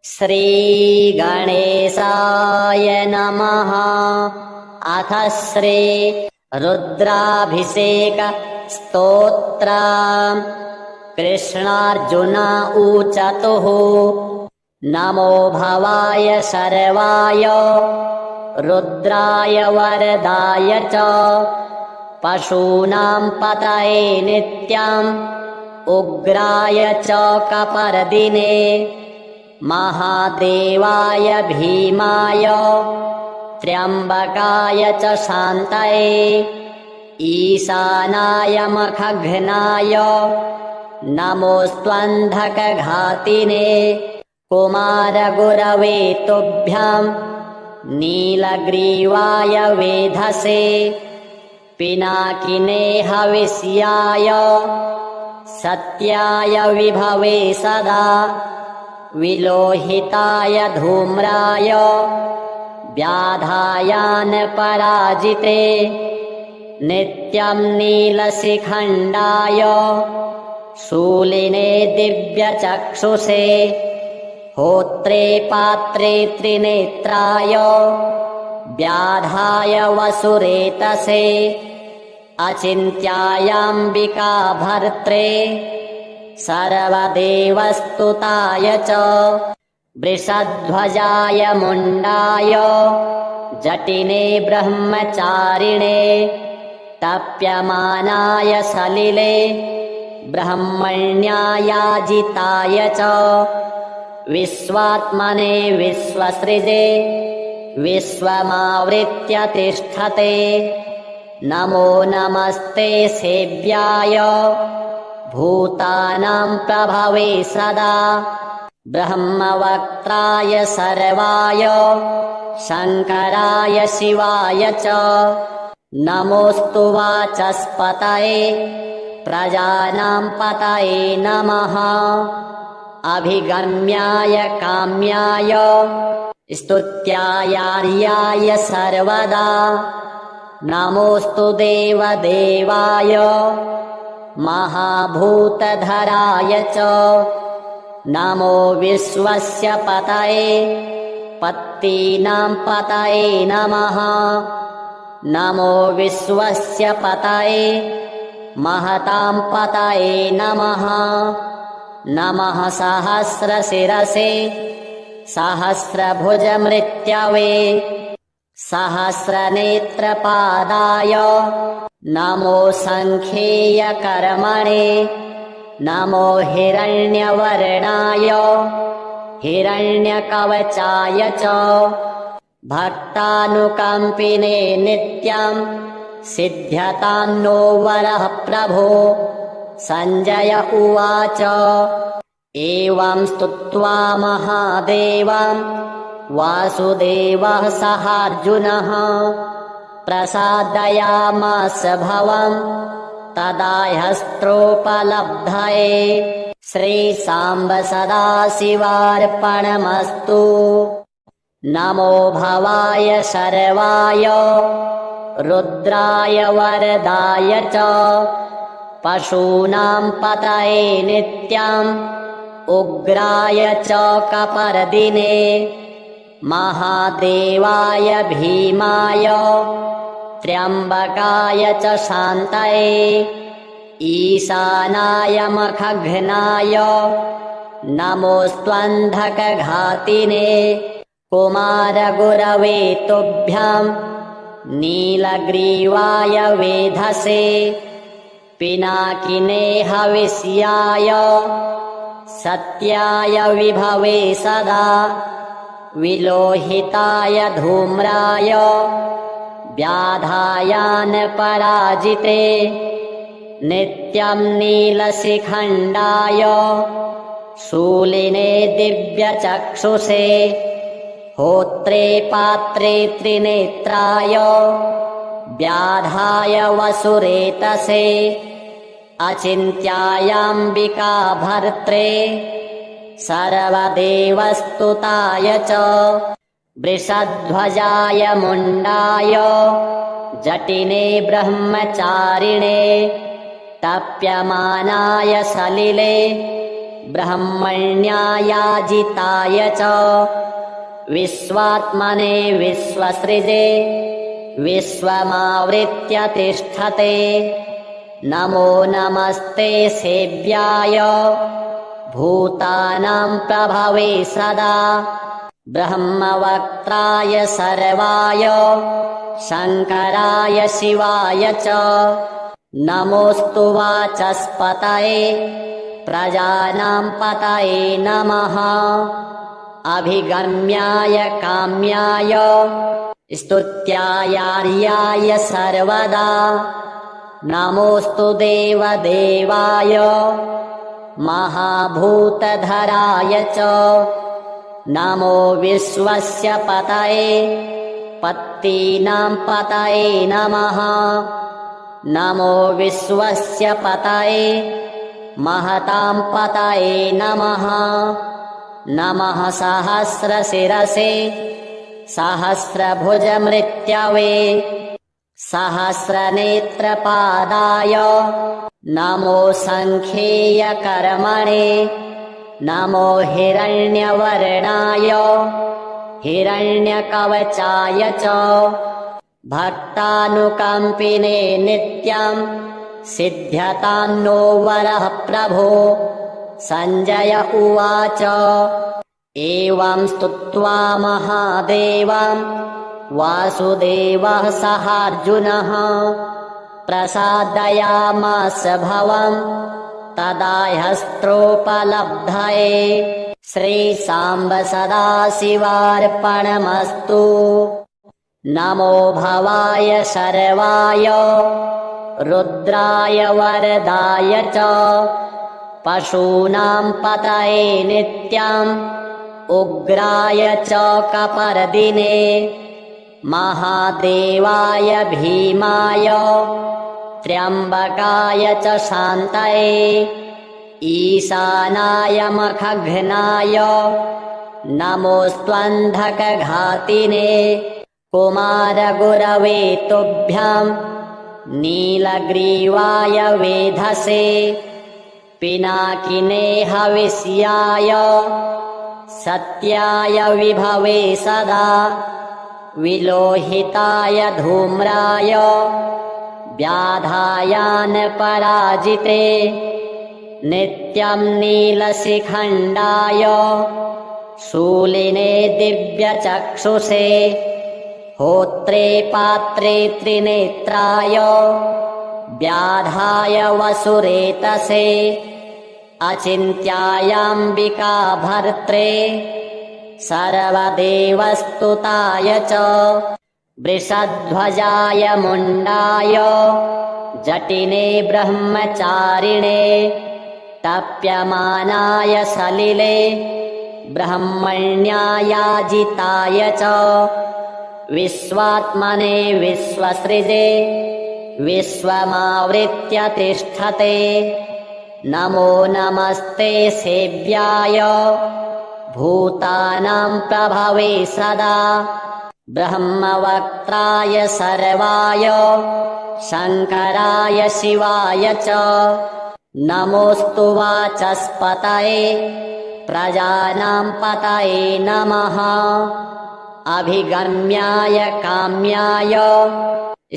श्रीगणेशाय नमः। अथ श्री रुद्राभिषेक स्तोत्रम्। कृष्णार्जुन ऊचतुः नमो भवाय सर्वाय रुद्राय वरदाय च पशूनां पतये नित्यम् उग्राय च कपर्दिने महादेवाय भीमाय त्र्यम्बकाय च शान्तये ईशानाय मखघ्नाय नमोऽस्त्वन्धकघातिने कुमारगुरवे तुभ्यं नीलग्रीवाय वेधसे पिनाकिने हविष्याय सत्याय विभवे सदा विलोहिताय धूम्राय व्याधायानपराजिते नित्यं नीलशिखण्डाय शूलिने दिव्यचक्षुषे होत्रे पात्रे त्रिनेत्राय व्याधाय वसुरेतसे अचिन्त्यायाम्बिका भर्त्रे सर्वदेवस्तुताय च वृषध्वजाय मुण्डाय जटिने ब्रह्मचारिणे तप्यमानाय सलिले ब्रह्मण्यायाजिताय च विश्वात्मने विश्वसृजे विश्वमावृत्य तिष्ठते नमो नमस्ते सेव्याय भूतानां प्रभवे सदा ब्रह्मवक्त्राय सर्वाय शङ्कराय शिवाय च नमोऽस्तु वाचस्पतये प्रजानां पतये नमः अभिगम्याय काम्याय स्तुत्यायार्याय सर्वदा नमोऽस्तु देवदेवाय महाभूतधराय च नमो विश्वस्य पतये पत्तीनां पतये नमः नमो विश्वस्य पतये महतां पतये नमः नमः सहस्रशिरसे सहस्रभुजमृत्यवे सहस्रनेत्रपादाय नमो सङ्ख्येयकर्मणे नमो हिरण्यवर्णाय हिरण्यकवचाय च भक्तानुकम्पिने नित्यं सिद्ध्यतां नो वरः प्रभो सञ्जय उवाच एवं स्तुत्वा महादेवं वासुदेवः सहार्जुनः प्रसादयामास भवं तदा ह्यस्त्रोपलब्धये श्रीसाम्ब सदाशिवार्पणमस्तु। नमो भवाय शर्वाय रुद्राय वरदाय च पशूनां पतये नित्यम् उग्राय च कपर्दिने महादेवाय भीमाय त्र्यम्बकाय च शान्तये ईशानाय मखघ्नाय नमोऽस्त्वन्धकघातिने कुमारगुरवे तुभ्यं नीलग्रीवाय वेधसे पिनाकिने हविष्याय सत्याय विभवे सदा विलोहिताय धूम्राय व्याधायानपराजिते नित्यं नीलशिखण्डाय शूलिने दिव्यचक्षुषे होत्रे पात्रे त्रिनेत्राय व्याधाय वसुरेतसे अचिन्त्यायाम्बिका भर्त्रे सर्वदेवस्तुताय च वृषध्वजाय मुण्डाय जटिने ब्रह्मचारिणे तप्यमानाय सलिले ब्रह्मण्यायाजिताय च विश्वात्मने विश्वसृजे विश्वमावृत्य तिष्ठते नमो नमस्ते सेव्याय भूतानां प्रभवे सदा ब्रह्मवक्त्राय सर्वाय शङ्कराय शिवाय च नमोऽस्तु वाचस्पतये प्रजानां पतये नमः अभिगम्याय काम्याय स्तुत्यायार्याय सर्वदा नमोऽस्तु देवदेवाय महाभूतधराय च नमो विश्वस्य पतये पत्तीनां पतये नमः नमो विश्वस्य पतये महतां पतये नमः नमः सहस्रशिरसे सहस्रभुजमृत्यवे सहस्रनेत्रपादाय नमो सङ्ख्येयकर्मणे नमो हिरण्यवर्णाय हिरण्यकवचाय च भक्तानुकम्पिने नित्यं सिद्ध्यतां नो वरः प्रभो सञ्जय उवाच एवं स्तुत्वा महादेवं वासुदेवः सहार्जुनः प्रसादयामास भवं तदा ह्यस्त्रोपलब्धये श्रीसाम्ब सदाशिवार्पणमस्तु नमो भवाय शर्वाय रुद्राय वरदाय च पशूनां पतये नित्यम् उग्राय च कपर्दिने महादेवाय भीमाय त्र्यम्बकाय च शान्तये ईशानाय मखघ्नाय नमोऽस्त्वन्धकघातिने कुमारगुरवे तुभ्यं नीलग्रीवाय वेधसे पिनाकिने हविष्याय सत्याय विभवे सदा विलोहिताय धूम्राय व्याधायानपराजिते नित्यं नीलशिखण्डाय शूलिने दिव्यचक्षुषे होत्रे पात्रे त्रिनेत्राय व्याधाय वसुरेतसे अचिन्त्यायाम्बिका भर्त्रे सर्वदेवस्तुताय च वृषध्वजाय मुण्डाय जटिने ब्रह्मचारिणे तप्यमानाय सलिले ब्रह्मण्यायाजिताय च विश्वात्मने विश्वसृजे विश्वमावृत्य तिष्ठते नमो नमस्ते सेव्याय भूतानां प्रभवे सदा ब्रह्मवक्त्राय सर्वाय शङ्कराय शिवाय च नमोऽस्तु वाचस्पतये प्रजानां पतये नमः अभिगम्याय काम्याय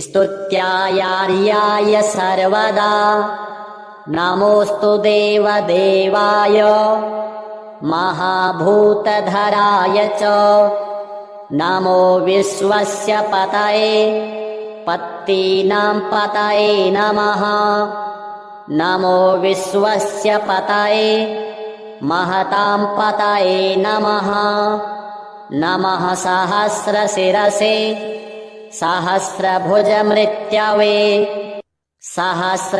स्तुत्यायार्याय सर्वदा नमोऽस्तु देवदेवाय महाभूतधराय च नमो विश्वस्य पतये पत्तीनां पतये नमः नमो विश्वस्य पतये महतां पतये नमः नमः सहस्रशिरसे सहस्रभुजमृत्यवे सहस्रनेत्रपादाय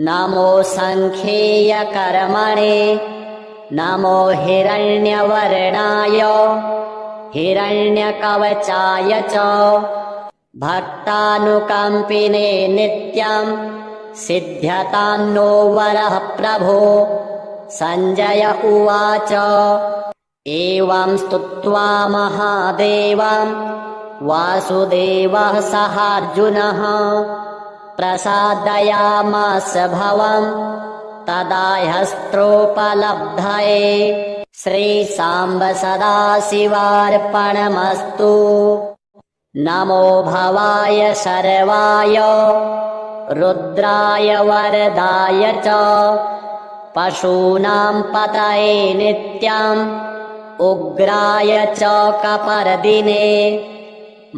नमो सङ्ख्येयकर्मणे नमो हिरण्यवर्णाय हिरण्यकवचाय च भक्तानुकम्पिने नित्यं सिद्ध्यतां नो वरः प्रभो सञ्जय उवाच एवं स्तुत्वा महादेवं वासुदेवः सहार्जुनः प्रसादयामास भवं तदा ह्यस्त्रोपलब्धये श्रीसाम्ब सदाशिवार्पणमस्तु। नमो भवाय शर्वाय रुद्राय वरदाय च पशूनां पतये नित्याम् उग्राय च कपर्दिने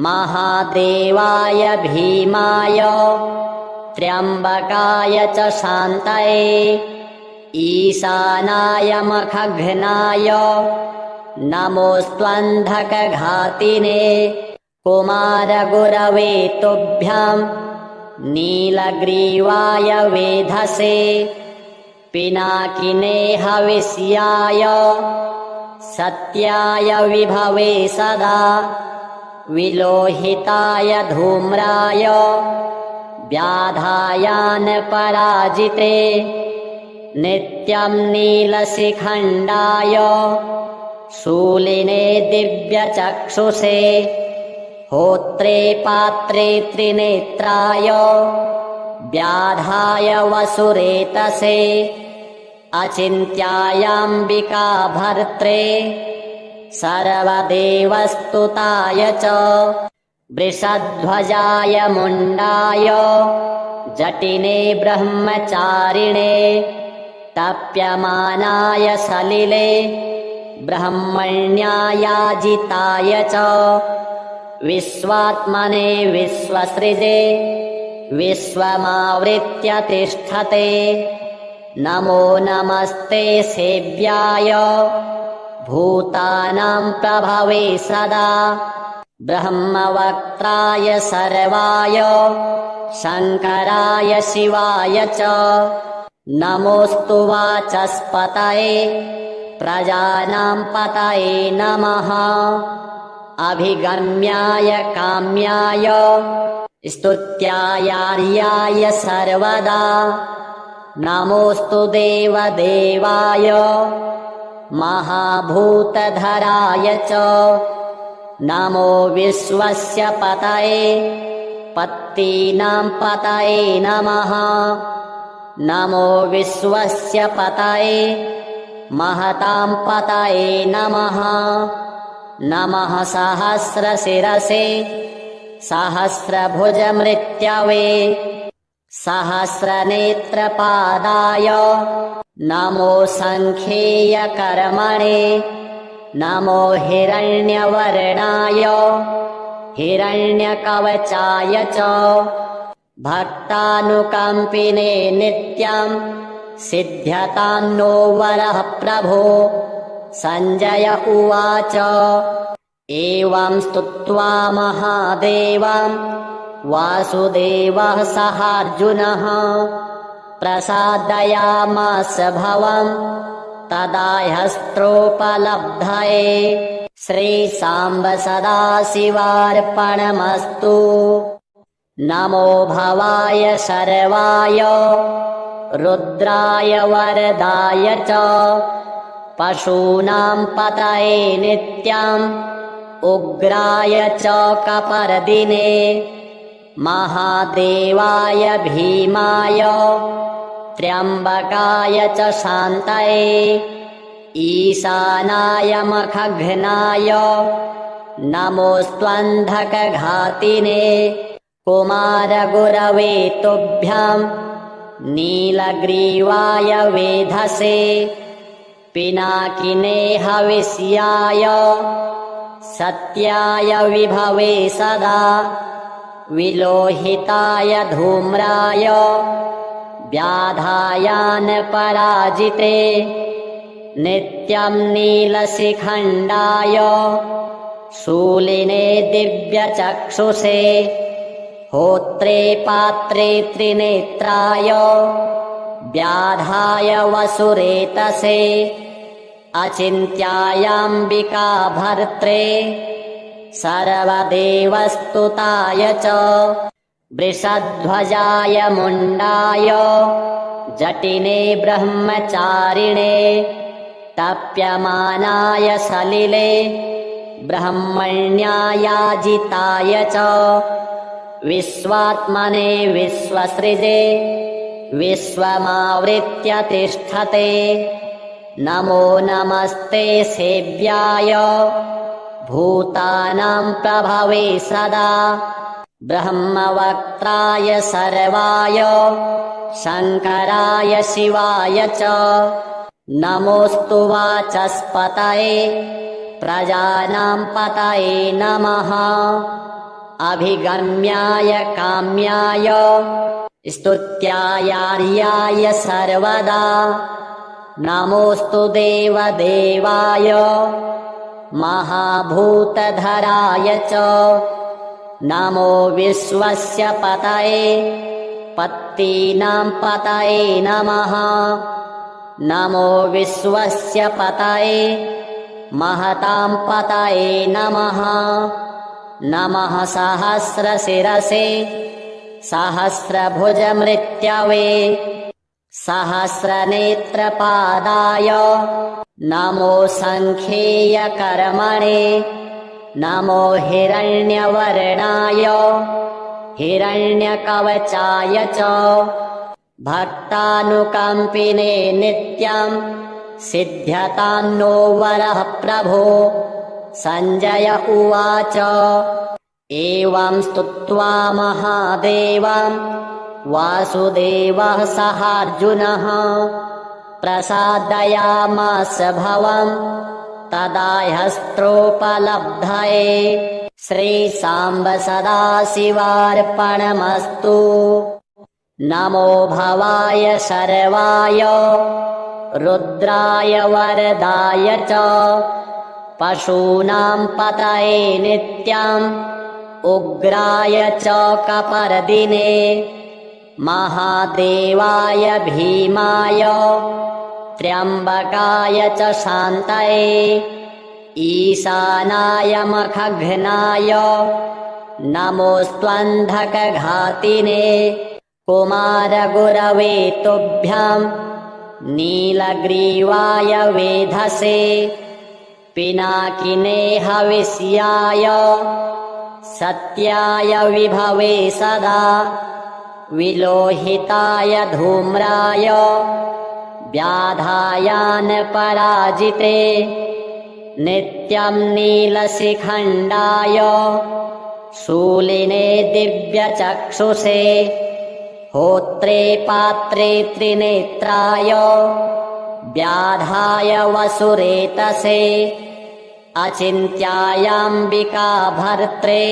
महादेवाय भीमाय त्र्यम्बकाय च शान्तये ईशानाय मखघ्नाय नमोऽस्त्वन्धकघातिने कुमारगुरवे तुभ्याम् नीलग्रीवाय वेधसे पिनाकिने हविष्याय सत्याय विभवे सदा विलोहिताय धूम्राय व्याधायानपराजिते नित्यं नीलशिखण्डाय शूलिने दिव्यचक्षुषे होत्रे पात्रे त्रिनेत्राय व्याधाय वसुरेतसे अचिन्त्यायाम्बिका भर्त्रे सर्वदेवस्तुताय च वृषध्वजाय मुण्डाय जटिने ब्रह्मचारिणे तप्यमानाय सलिले ब्रह्मण्यायाजिताय च विश्वात्मने विश्वसृजे विश्वमावृत्य तिष्ठते नमो नमस्ते सेव्याय भूतानां प्रभवे सदा ब्रह्मवक्त्राय सर्वाय शङ्कराय शिवाय च नमोऽस्तु वाचस्पतये प्रजानां पतये नमः अभिगम्याय काम्याय स्तुत्यायार्याय सर्वदा नमोऽस्तु देवदेवाय महाभूतधराय च नमो विश्वस्य पतये पत्तीनां पतये नमः नमो विश्वस्य पतये महतां पतये नमः नमः सहस्रशिरसे सहस्रभुजमृत्यवे सहस्रनेत्रपादाय नमो सङ्ख्येयकर्मणे नमो हिरण्यवर्णाय हिरण्यकवचाय च भक्तानुकम्पिने नित्यं सिद्ध्यतां नो वरः प्रभो सञ्जय उवाच एवं स्तुत्वा महादेवं वासुदेवः सहार्जुनः प्रसादयामास भवं तदा ह्यस्त्रोपलब्धये श्रीसाम्ब सदाशिवार्पणमस्तु। नमो भवाय शर्वाय रुद्राय वरदाय च पशूनां पतये नित्यम् उग्राय च कपर्दिने महादेवाय भीमाय त्र्यम्बकाय च शान्तये ईशानाय मखघ्नाय नमोऽस्त्वन्धकघातिने कुमारगुरवे तुभ्याम् नीलग्रीवाय वेधसे पिनाकिने हविष्याय सत्याय विभवे सदा विलोहिताय धूम्राय व्याधायानपराजिते नित्यं नीलशिखण्डाय शूलिने दिव्यचक्षुषे होत्रे पात्रे त्रिनेत्राय व्याधाय वसुरेतसे अचिन्त्यायाम्बिका भर्त्रे सर्वदेवस्तुताय च वृषध्वजाय मुण्डाय जटिने ब्रह्मचारिणे तप्यमानाय सलिले ब्रह्मण्यायाजिताय च विश्वात्मने विश्वसृजे विश्वमावृत्य तिष्ठते। नमो नमस्ते सेव्याय भूतानां प्रभवे सदा ब्रह्मवक्त्राय सर्वाय शङ्कराय शिवाय च नमोऽस्तु वाचस्पतये प्रजानां पतये नमः। अभिगम्याय काम्याय स्तुत्यायार्याय सर्वदा नमोऽस्तु देवदेवाय महाभूतधराय च नमो विश्वस्य पतये पत्तीनां पतये नमः। नमो विश्वस्य पतये महतां पतये नमः। नमः सहस्रशिरसे सहस्रभुजमृत्यवे सहस्रनेत्रपादाय नमो सङ्ख्येयकर्मणे नमो हिरण्यवर्णाय हिरण्यकवचाय च भक्तानुकम्पिने नित्यं सिद्ध्यतां नो वरः प्रभो। सञ्जय उवाच एवं स्तुत्वा महादेवं वासुदेवः सहार्जुनः प्रसादयामास भवं तदा ह्यस्त्रोपलब्धये। श्रीसाम्ब सदाशिवार्पणमस्तु। नमो भवाय शर्वाय रुद्राय वरदाय च पशूनां पतये नित्यम् उग्राय च कपर्दिने महादेवाय भीमाय त्र्यम्बकाय च शान्तये ईशानाय मखघ्नाय नमोऽस्त्वन्धकघातिने कुमारगुरवे तुभ्यं नीलग्रीवाय वेधसे पिनाकिने हविष्याय सत्याय विभवे सदा विलोहिताय धूम्राय व्याधायानपराजिते नित्यं नीलशिखण्डाय शूलिने दिव्यचक्षुषे होत्रे पात्रे त्रिनेत्राय व्याधाय वसुरेतसे अचिन्त्यायाम्बिका भर्त्रे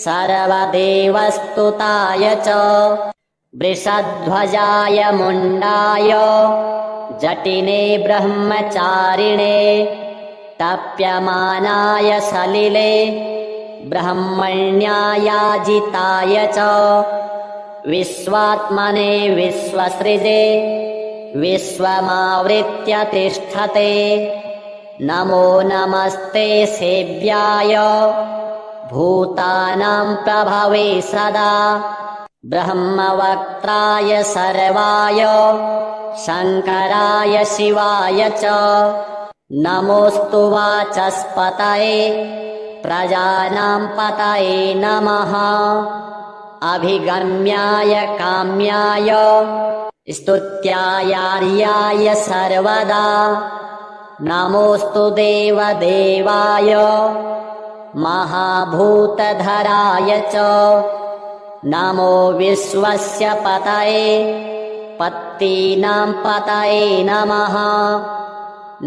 सर्वदेवस्तुताय च वृषध्वजाय मुण्डाय जटिने ब्रह्मचारिणे तप्यमानाय सलिले ब्रह्मण्यायाजिताय च विश्वात्मने विश्वसृजे विश्वमावृत्य तिष्ठते। नमो नमस्ते सेव्याय भूतानां प्रभवे सदा ब्रह्मवक्त्राय सर्वाय शङ्कराय शिवाय च नमोऽस्तु वाचस्पतये प्रजानां पतये नमः। अभिगम्याय काम्याय स्तुत्यायार्याय सर्वदा नमोऽस्तु देवदेवाय महाभूतधराय च नमो विश्वस्य पतये पत्तीनां पतये नमः।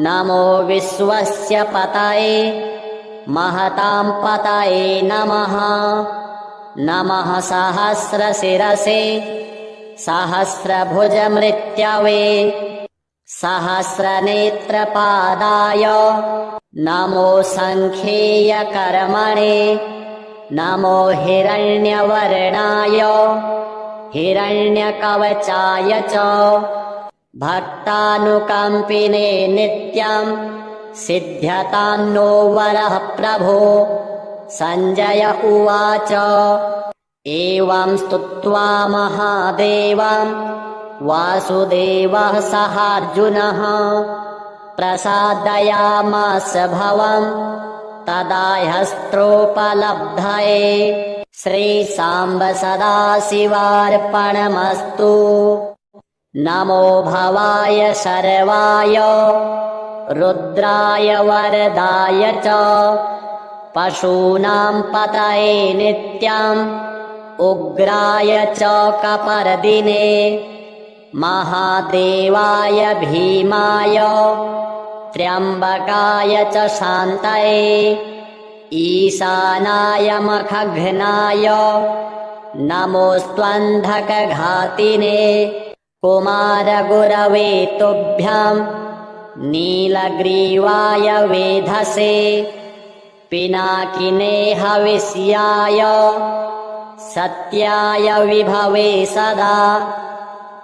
नमो विश्वस्य पतये महतां पतये नमः। नमः सहस्रशिरसे सहस्रभुजमृत्यवे सहस्रनेत्रपादाय नमो सङ्ख्येयकर्मणे नमो हिरण्यवर्णाय हिरण्यकवचाय च भक्तानुकम्पिने नित्यं सिद्ध्यतां नो वरः प्रभो। सञ्जय उवाच एवं स्तुत्वा महादेवं वासुदेवः सहार्जुनः प्रसादयामास भवं तदा ह्यस्त्रोपलब्धये। श्रीसाम्ब सदाशिवार्पणमस्तु। नमो भवाय शर्वाय रुद्राय वरदाय च पशूनां पतये नित्याम् उग्राय च कपर्दिने महादेवाय भीमाय त्र्यम्बकाय च शान्तये ईशानाय मखघ्नाय नमोऽस्त्वन्धकघातिने कुमारगुरवे तुभ्याम् नीलग्रीवाय वेधसे पिनाकिने हविष्याय सत्याय विभवे सदा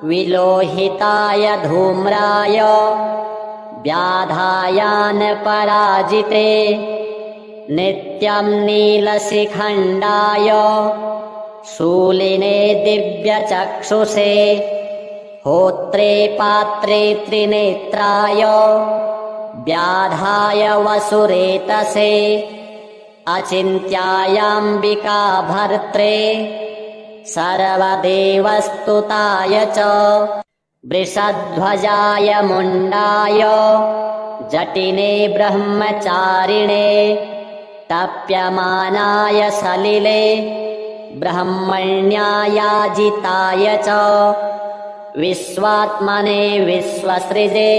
विलोहिताय धूम्राय व्याधायानपराजिते नित्यं नीलशिखण्डाय शूलिने दिव्यचक्षुषे होत्रे पात्रे त्रिनेत्राय व्याधाय वसुरेतसे अचिन्त्यायाम्बिका भर्त्रे सर्वदेवस्तुताय च वृषध्वजाय मुण्डाय जटिने ब्रह्मचारिणे तप्यमानाय सलिले ब्रह्मण्यायाजिताय च विश्वात्मने विश्वसृजे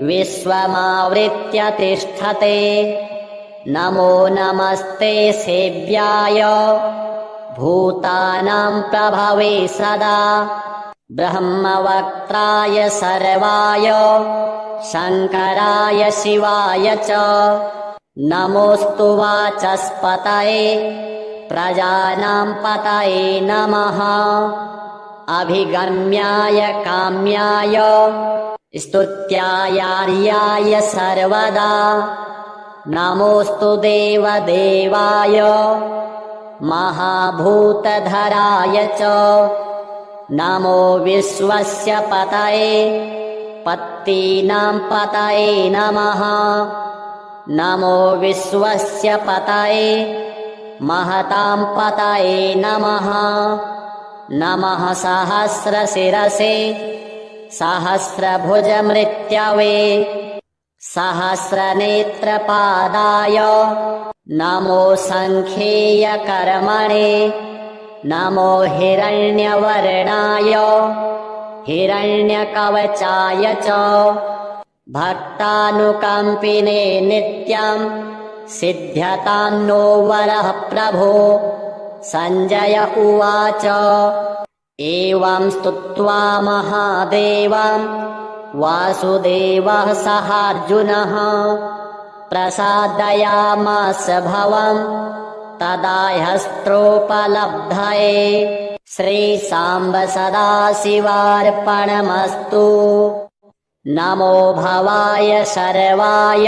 विश्वमावृत्य तिष्ठते नमो नमस्ते सेव्याय भूतानां प्रभवे सदा ब्रह्मवक्त्राय सर्वाय शङ्कराय शिवाय च नमोऽस्तु वाचस्पतये प्रजानां पतये नमः अभिगम्याय काम्याय स्तुत्यायार्याय सर्वदा नमोऽस्तु देवदेवाय महाभूतधराय च नमो विश्वस्य पतये पत्तीनां पतये नमः नमो विश्वस्य पतये महतां पतये नमः नमः सहस्रशिरसे सहस्रभुजमृत्यवे सहस्रनेत्रपादाय नमो सङ्ख्येयकर्मणे नमो हिरण्यवर्णाय हिरण्यकवचाय च भक्तानुकम्पिने नित्यं सिद्ध्यतां नो वरः प्रभो सञ्जय उवाच एवं स्तुत्वा महादेवं वासुदेवः सहार्जुनः प्रसादयामास भवं तदा ह्यस्त्रोपलब्धये श्रीसाम्ब सदाशिवार्पणमस्तु। नमो भवाय शर्वाय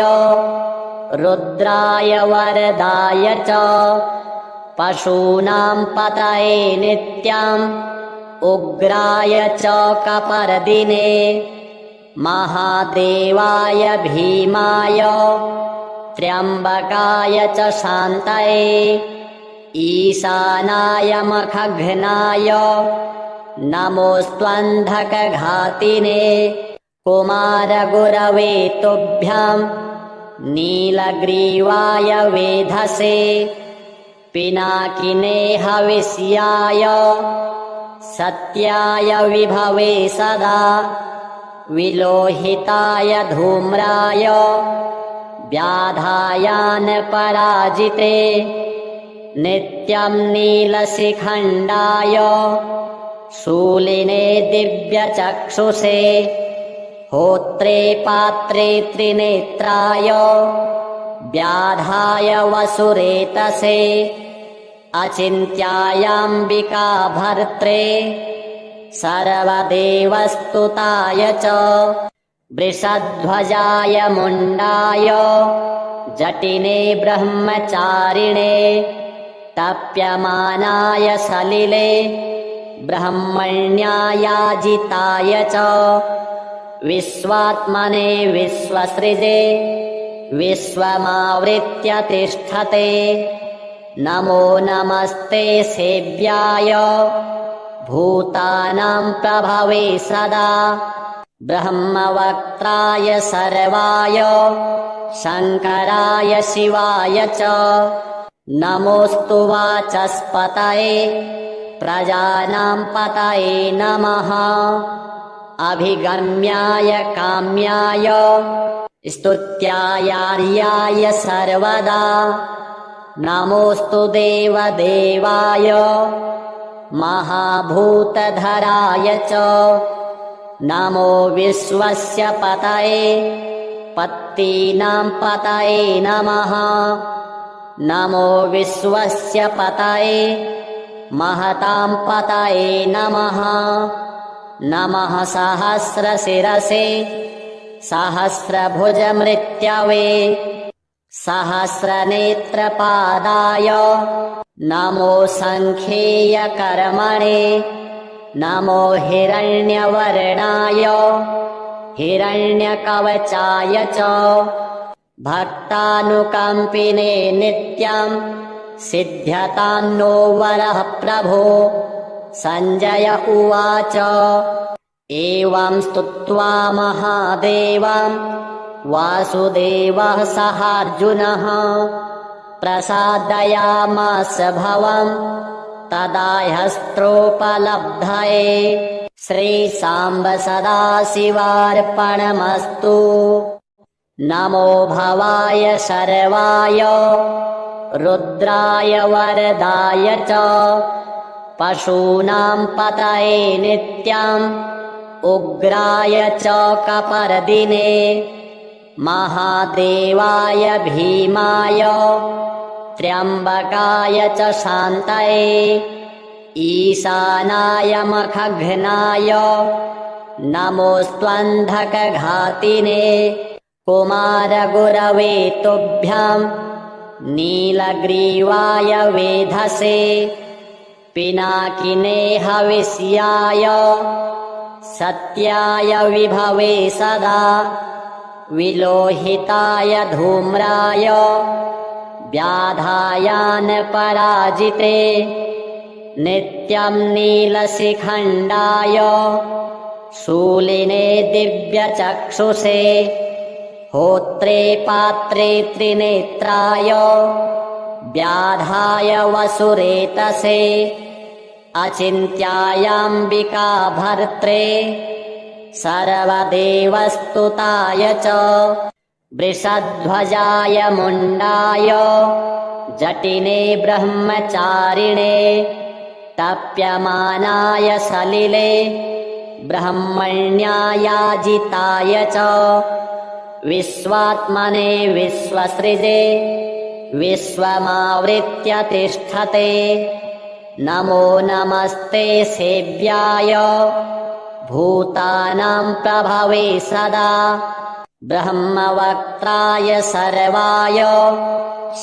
रुद्राय वरदाय च पशूनां पतये नित्यम् उग्राय च कपर्दिने महादेवाय भीमाय त्र्यम्बकाय च शान्तये ईशानाय मखघ्नाय नमोऽस्त्वन्धकघातिने कुमारगुरवे तुभ्याम् नीलग्रीवाय वेधसे पिनाकिने हविष्याय सत्याय विभवे सदा विलोहिताय धूम्राय व्याधायानपराजिते नित्यं नीलशिखण्डाय शूलिने दिव्यचक्षुषे होत्रे पात्रे त्रिनेत्राय व्याधाय वसुरेतसे अचिन्त्यायाम्बिका भर्त्रे सर्वदेवस्तुताय च वृषध्वजाय मुण्डाय जटिने ब्रह्मचारिणे तप्यमानाय सलिले ब्रह्मण्यायाजिताय च विश्वात्मने विश्वसृजे विश्वमावृत्य तिष्ठते नमो नमस्ते सेव्याय भूतानां प्रभवे सदा ब्रह्मवक्त्राय सर्वाय शङ्कराय शिवाय च नमोऽस्तु वाचस्पतये प्रजानां पतये नमः अभिगम्याय काम्याय स्तुत्यायार्याय सर्वदा नमोऽस्तु देवदेवाय महाभूतधराय च नमो विश्वस्य पतये पत्तीनां पतये नमः नमो विश्वस्य पतये महतां पतये नमः नमः सहस्रशिरसे सहस्रभुजमृत्यवे सहस्रनेत्रपादाय नमो सङ्ख्येयकर्मणे नमो हिरण्यवर्णाय हिरण्यकवचाय च भक्तानुकम्पिने नित्यं सिद्ध्यतां नो वरः प्रभो सञ्जय उवाच एवं स्तुत्वा महादेवं वासुदेवः सहार्जुनः प्रसादयामास भवं तदा ह्यस्त्रोपलब्धये श्रीसाम्ब सदाशिवार्पणमस्तु नमो भवाय शर्वाय रुद्राय वरदाय च पशूनां पतये नित्यम् उग्राय च कपर्दिने महादेवाय भीमाय त्र्यम्बकाय च शान्तये ईशानाय मखघ्नाय नमोऽस्त्वन्धकघातिने कुमारगुरवे तुभ्यं नीलग्रीवाय वेधसे पिनाकिने हविष्याय सत्याय विभवे सदा विलोहिताय धूम्राय व्याधायानपराजिते नित्यं नीलशिखण्डाय शूलिने दिव्यचक्षुषे होत्रे पात्रे त्रिनेत्राय व्याधाय वसुरेतसे अचिन्त्यायाम्बिका भर्त्रे सर्वदेवस्तुताय च वृषध्वजाय मुण्डाय जटिने ब्रह्मचारिणे तप्यमानाय सलिले ब्रह्मण्यायाजिताय च विश्वात्मने विश्वसृजे विश्वमावृत्य तिष्ठते नमो नमस्ते सेव्याय भूतानां प्रभवे सदा ब्रह्मवक्त्राय सर्वाय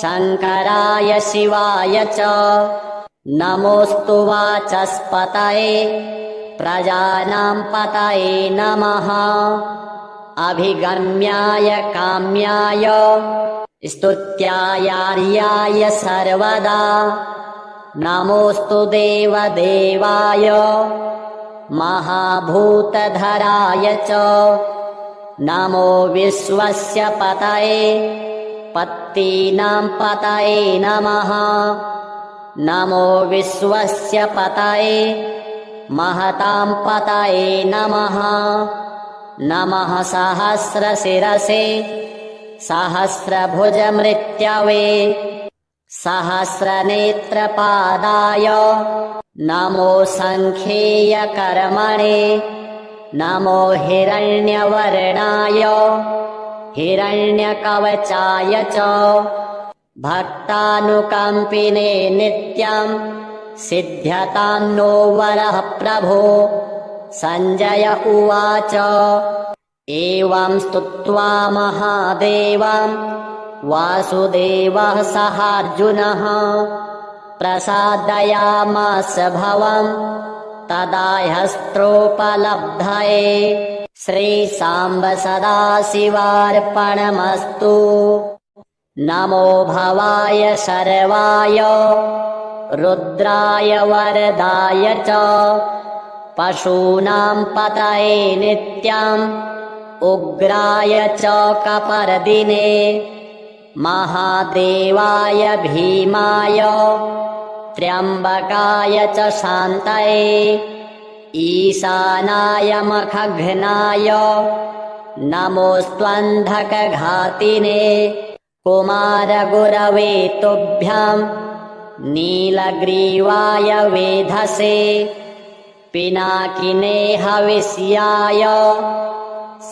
शङ्कराय शिवाय च नमोऽस्तु वाचस्पतये प्रजानां पतये नमः अभिगम्याय काम्याय स्तुत्यायार्याय सर्वदा नमोऽस्तु देवदेवाय महाभूतधराय च नमो विश्वस्य पतये पत्तीनां पतये नमः नमो विश्वस्य पतये महतां पतये नमः नमः सहस्रशिरसे सहस्रभुजमृत्यवे सहस्रनेत्रपादाय नमो सङ्ख्येयकर्मणे नमो हिरण्यवर्णाय हिरण्यकवचाय च भक्तानुकम्पिने नित्यं सिद्ध्यतां नो वरः प्रभो सञ्जय उवाच एवं स्तुत्वा महादेवं वासुदेवः सहार्जुनः प्रसादयामास भवं तदा ह्यस्त्रोपलब्धये श्रीसाम्ब सदाशिवार्पणमस्तु। नमो भवाय शर्वाय रुद्राय वरदाय च पशूनां पतये नित्याम् उग्राय च कपर्दिने महादेवाय भीमाय त्र्यम्बकाय च शान्तये ईशानाय मखघ्नाय नमोऽस्त्वन्धकघातिने कुमारगुरवे तुभ्याम् नीलग्रीवाय वेधसे पिनाकिने हविष्याय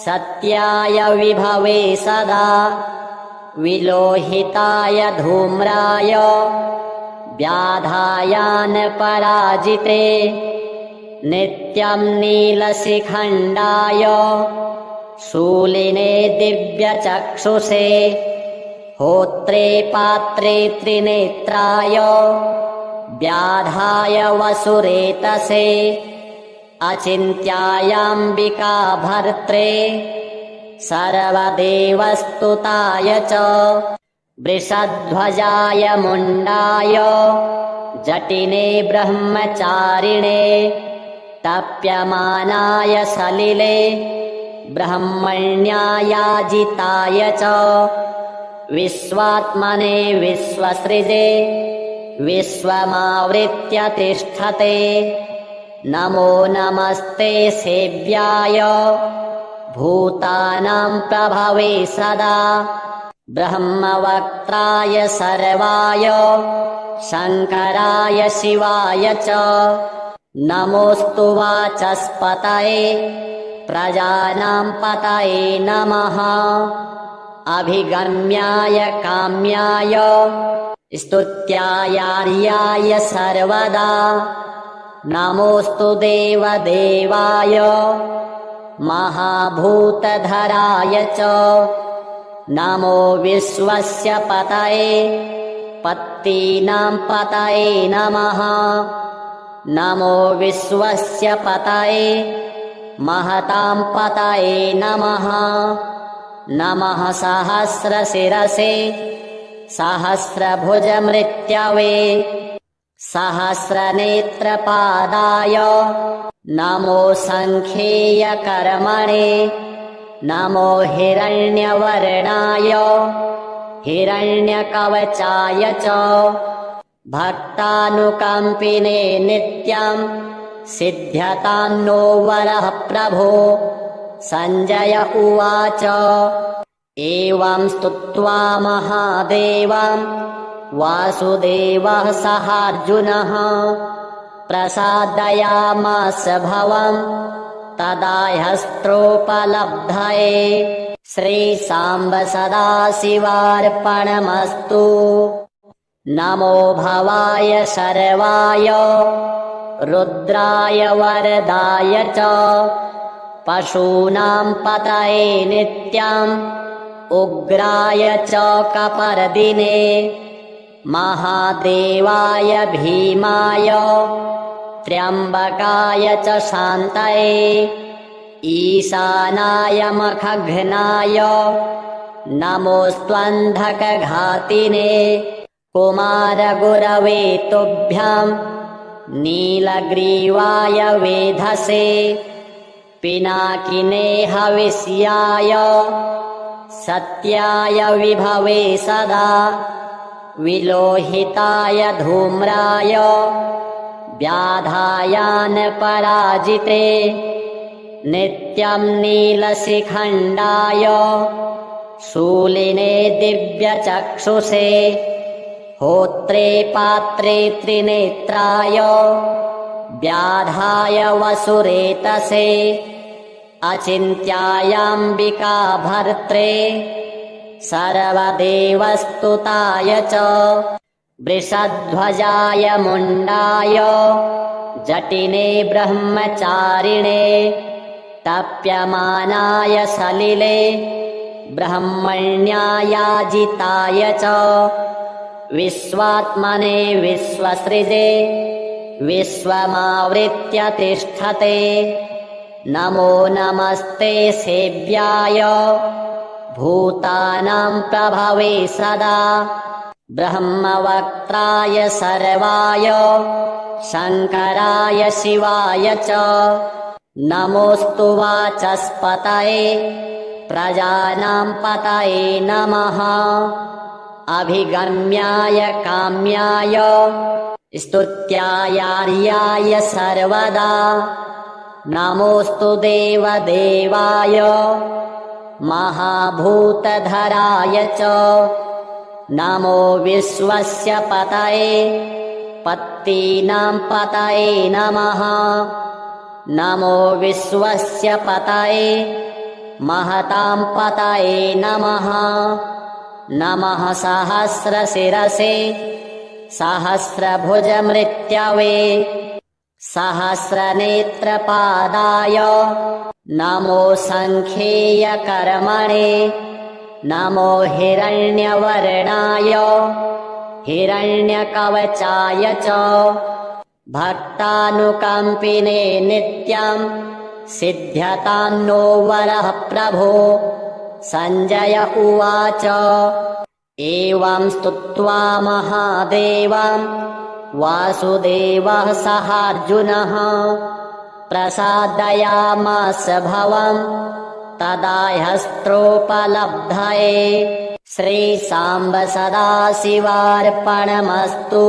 सत्याय विभवे सदा विलोहिताय धूम्राय व्याधायानपराजिते नित्यं नीलशिखण्डाय शूलिने दिव्यचक्षुषे होत्रे पात्रे त्रिनेत्राय व्याधाय वसुरेतसे अचिन्त्यायाम्बिका भर्त्रे सर्वदेवस्तुताय च वृषध्वजाय मुण्डाय जटिने ब्रह्मचारिणे तप्यमानाय सलिले ब्रह्मण्यायाजिताय च विश्वात्मने विश्वसृजे विश्वमावृत्य तिष्ठते नमो नमस्ते सेव्याय भूतानां प्रभवे सदा ब्रह्मवक्त्राय सर्वाय शङ्कराय शिवाय च नमोऽस्तु वाचस्पतये प्रजानां पतये नमः अभिगम्याय काम्याय स्तुत्यायार्याय सर्वदा नमोऽस्तु देवदेवाय महाभूतधराय च नमो विश्वस्य पतये पत्तीनां पतये नमः नमो विश्वस्य पतये महतां पतये नमः नमः सहस्रशिरसे सहस्रभुजमृत्यवे सहस्रनेत्रपादाय नमो सङ्ख्येयकर्मणे नमो हिरण्यवर्णाय हिरण्यकवचाय च भक्तानुकम्पिने नित्यं सिद्ध्यतां नो वरः प्रभो सञ्जय उवाच एवं स्तुत्वा महादेवं वासुदेवः सहार्जुनः प्रसादयामास भवं तदा ह्यस्त्रोपलब्धये श्रीसाम्ब सदाशिवार्पणमस्तु नमो भवाय शर्वाय रुद्राय वरदाय च पशूनां पतये नित्यम् उग्राय च कपर्दिने महादेवाय भीमाय त्र्यम्बकाय च शान्तये ईशानाय मखघ्नाय नमोऽस्त्वन्धकघातिने कुमारगुरवे तुभ्याम् नीलग्रीवाय वेधसे पिनाकिने हविष्याय सत्याय विभवे सदा विलोहिताय धूम्राय व्याधायानपराजिते नित्यं नीलशिखण्डाय शूलिने दिव्यचक्षुषे होत्रे पात्रे त्रिनेत्राय व्याधाय वसुरेतसे अचिन्त्यायाम्बिका भर्त्रे सर्वदेवस्तुताय च वृषध्वजाय मुण्डाय जटिने ब्रह्मचारिणे तप्यमानाय सलिले ब्रह्मण्यायाजिताय च विश्वात्मने विश्वसृजे विश्वमावृत्य तिष्ठते नमो नमस्ते सेव्याय भूतानां प्रभवे सदा ब्रह्मवक्त्राय सर्वाय शङ्कराय शिवाय च नमोऽस्तु वाचस्पतये प्रजानां पतये नमः अभिगम्याय काम्याय स्तुत्यायार्याय सर्वदा नमोऽस्तु देवदेवाय महाभूतधराय च नमो विश्वस्य पतये पत्तीनां पतये नमः नमो विश्वस्य पतये महतां पतये नमः नमः सहस्रशिरसे सहस्रभुजमृत्यवे सहस्रनेत्रपादाय नमो सङ्ख्येयकर्मणे नमो हिरण्यवर्णाय हिरण्यकवचाय च भक्तानुकम्पिने नित्यं सिद्ध्यतां नो वरः प्रभो सञ्जय उवाच एवं स्तुत्वा महादेवं वासुदेवः सहार्जुनः प्रसादयामास भवं तदा ह्यस्त्रोपलब्धये श्रीसाम्ब सदाशिवार्पणमस्तु।